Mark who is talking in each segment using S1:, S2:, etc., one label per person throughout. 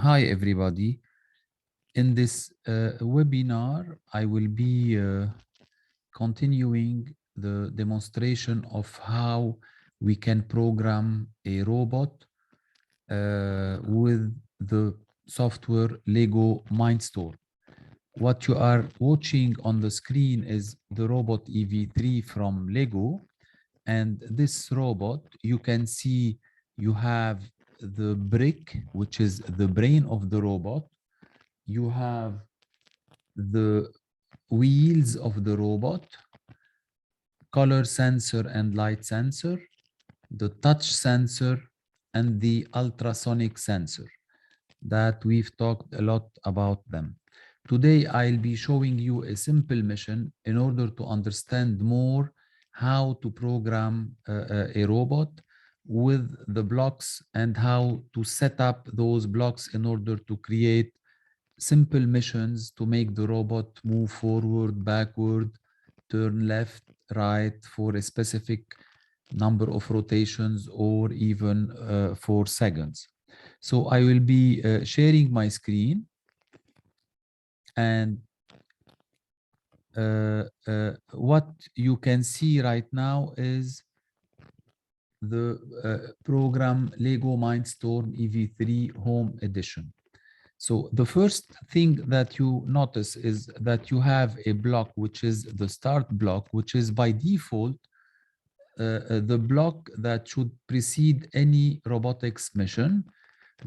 S1: Hi, everybody. In this webinar, I will be continuing the demonstration of how we can program a robot with the software Lego Mindstorm. What you are watching on the screen is the robot EV3 from Lego. And this robot, you can see you have the brick, which is the brain of the robot. You have the wheels of the robot, color sensor and light sensor, the touch sensor, and the ultrasonic sensor that we've talked a lot about them. Today, I'll be showing you a simple mission in order to understand more how to program a robot with the blocks and how to set up those blocks in order to create simple missions to make the robot move forward, backward, turn left, right for a specific number of rotations or even 4 seconds. So I will be sharing my screen, and what you can see right now is the program Lego Mindstorm EV3 Home Edition. So the first thing that you notice is that you have a block, which is the start block, which is by default the block that should precede any robotics mission.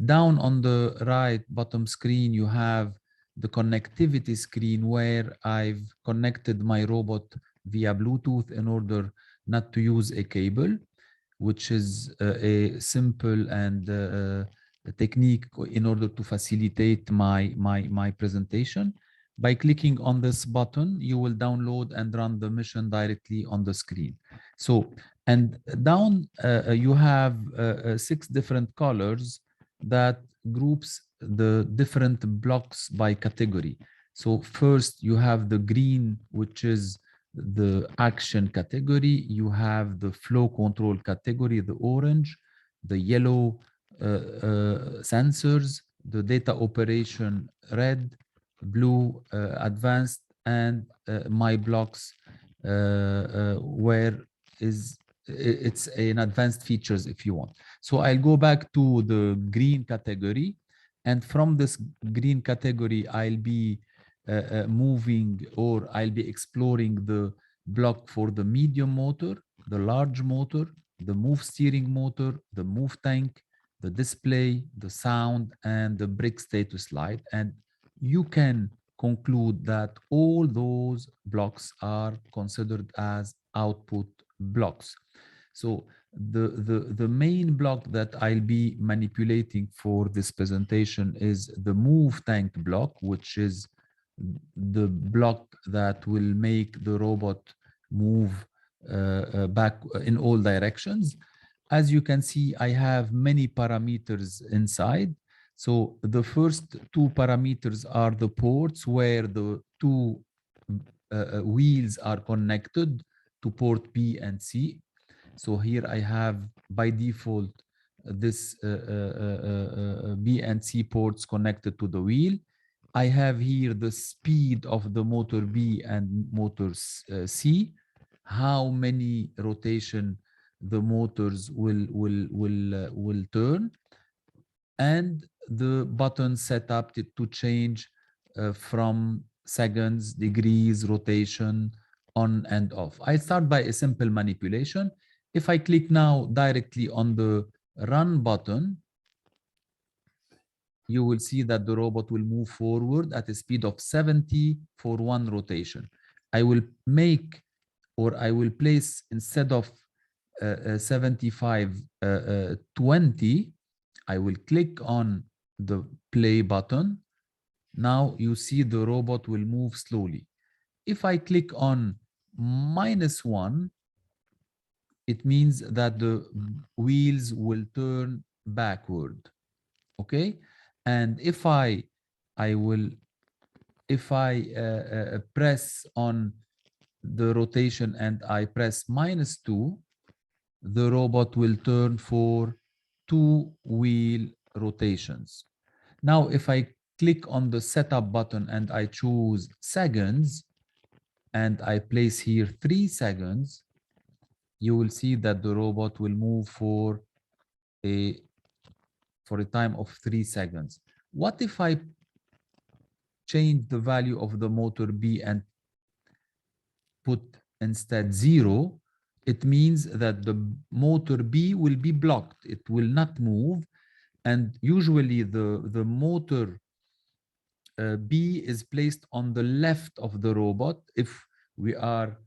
S1: Down on the right bottom screen, you have the connectivity screen where I've connected my robot via Bluetooth in order not to use a cable, which is a simple and a technique in order to facilitate my presentation. By clicking on this button, you will download and run the mission directly on the screen. So, and down you have 6 different colors that groups the different blocks by category. So first you have the green, which is the action category. You have the flow control category, the orange, the yellow sensors, the data operation red, blue advanced, and my blocks where it's an advanced features if you want. So I'll go back to the green category, and from this green category I'll be moving, or I'll be exploring the block for the medium motor, the large motor, the move steering motor, the move tank, the display, the sound, and the brick status light. And you can conclude that all those blocks are considered as output blocks. So the main block that I'll be manipulating for this presentation is the move tank block, which is the block that will make the robot move back in all directions. As you can see, I have many parameters inside. So the first 2 parameters are the ports where the 2 wheels are connected to port B and C. So here I have by default this B and C ports connected to the wheel. I have here the speed of the motor B and motor C, how many rotation the motors will turn, and the button set up to change from seconds, degrees, rotation, on and off. I start by a simple manipulation. If I click now directly on the run button, you will see that the robot will move forward at a speed of 70 for 1 rotation. I will make, or I will place, instead of 75, 20, I will click on the play button. Now you see the robot will move slowly. If I click on -1, it means that the wheels will turn backward. Okay, and if I press on the rotation and I press -2, the robot will turn for 2 wheel rotations. Now, if I click on the setup button and I choose seconds, and I place here 3 seconds, you will see that the robot will move for a time of 3 seconds. What if I change the value of the motor B and put instead 0? It means that the motor B will be blocked. It will not move. And usually the motor B is placed on the left of the robot if we are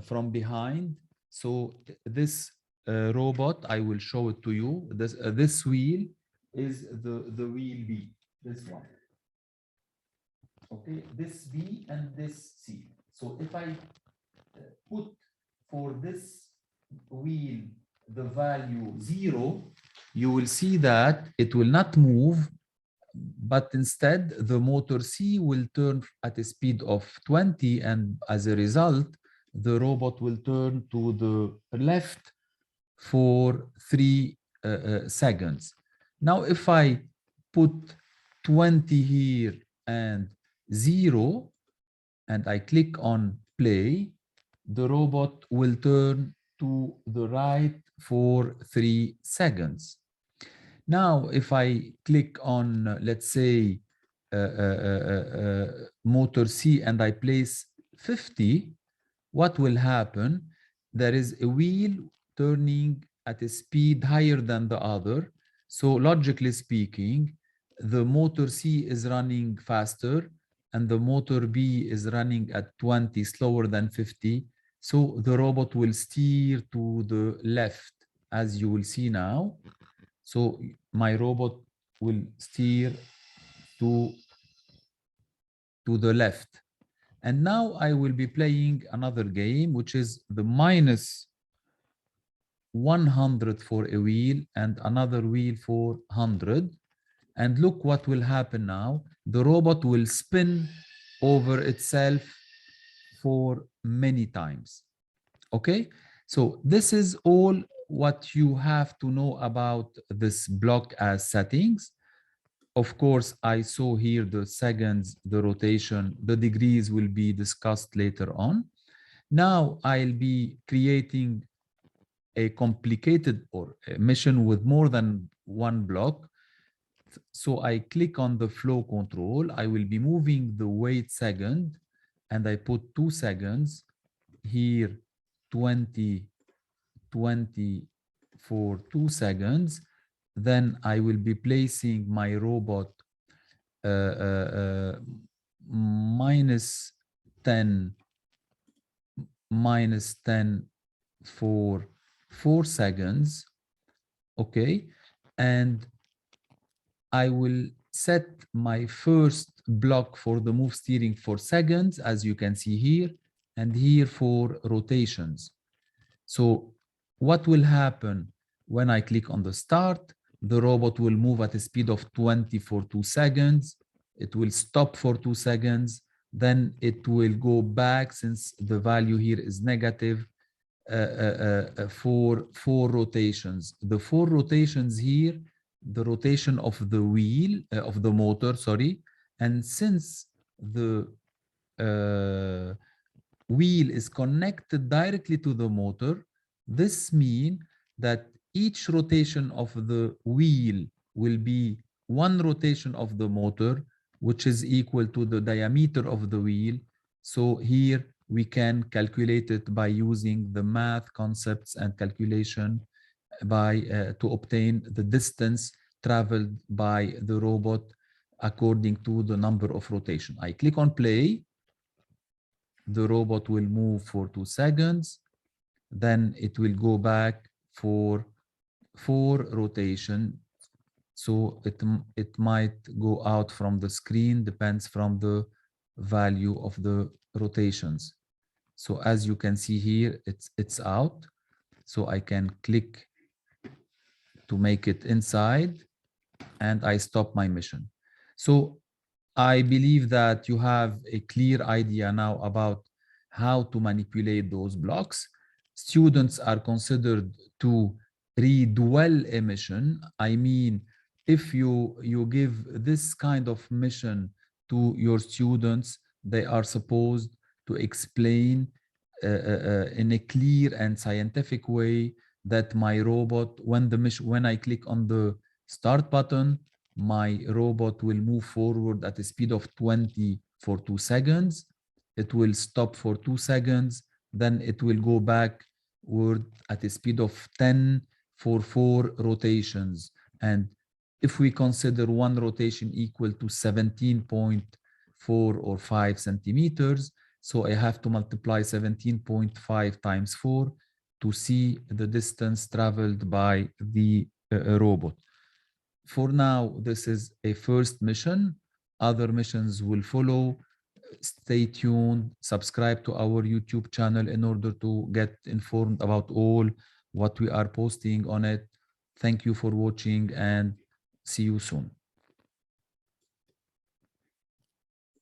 S1: from behind. So this robot, I will show it to you. This wheel is the wheel B, this one. Okay, this B and this C. So if I put for this wheel the value 0, you will see that it will not move, but instead the motor C will turn at a speed of 20, and as a result, the robot will turn to the left for 3 seconds. Now, if I put 20 here and 0, and I click on play, the robot will turn to the right for 3 seconds. Now, if I click on, let's say, motor C and I place 50, what will happen? There is a wheel turning at a speed higher than the other. So logically speaking, the motor C is running faster and the motor B is running at 20, slower than 50. So the robot will steer to the left, as you will see now. So my robot will steer to the left. And now I will be playing another game, which is the minus 100 for a wheel and another wheel for 100. And look what will happen now. The robot will spin over itself for many times. Okay, so this is all what you have to know about this block as settings. Of course, I saw here the seconds, the rotation, the degrees will be discussed later on. Now I'll be creating a complicated or a mission with more than one block. So I click on the flow control. I will be moving the wait second and I put 2 seconds here, 20 for 2 seconds. Then I will be placing my robot minus 10 for 4 seconds. Okay, and I will set my first block for the move steering for seconds, as you can see here, and here for rotations. So what will happen when I click on the start? The robot will move at a speed of 20 for 2 seconds. It will stop for 2 seconds. Then it will go back, since the value here is negative, for 4 rotations. The 4 rotations here, the rotation of the wheel, of the motor, sorry. And since the wheel is connected directly to the motor, this means that each rotation of the wheel will be 1 rotation of the motor, which is equal to the diameter of the wheel. So here we can calculate it by using the math concepts and calculation by to obtain the distance traveled by the robot according to the number of rotation. I click on play. The robot will move for 2 seconds. Then it will go back for 4 rotation. So it might go out from the screen, depends from the value of the rotations. So as you can see here, it's out. So I can click to make it inside and I stop my mission. So I believe that you have a clear idea now about how to manipulate those blocks. Students are considered to read well a mission. I mean, if you give this kind of mission to your students, they are supposed to explain in a clear and scientific way that my robot, when I click on the start button, my robot will move forward at a speed of 20 for 2 seconds. It will stop for 2 seconds. Then it will go backward at a speed of 10 for 4 rotations. And if we consider one rotation equal to 17.4 or 5 centimeters, so I have to multiply 17.5 times 4 to see the distance traveled by the robot. For now, this is a first mission. Other missions will follow. Stay tuned, subscribe to our YouTube channel in order to get informed about all what we are posting on it. Thank you for watching and see you soon.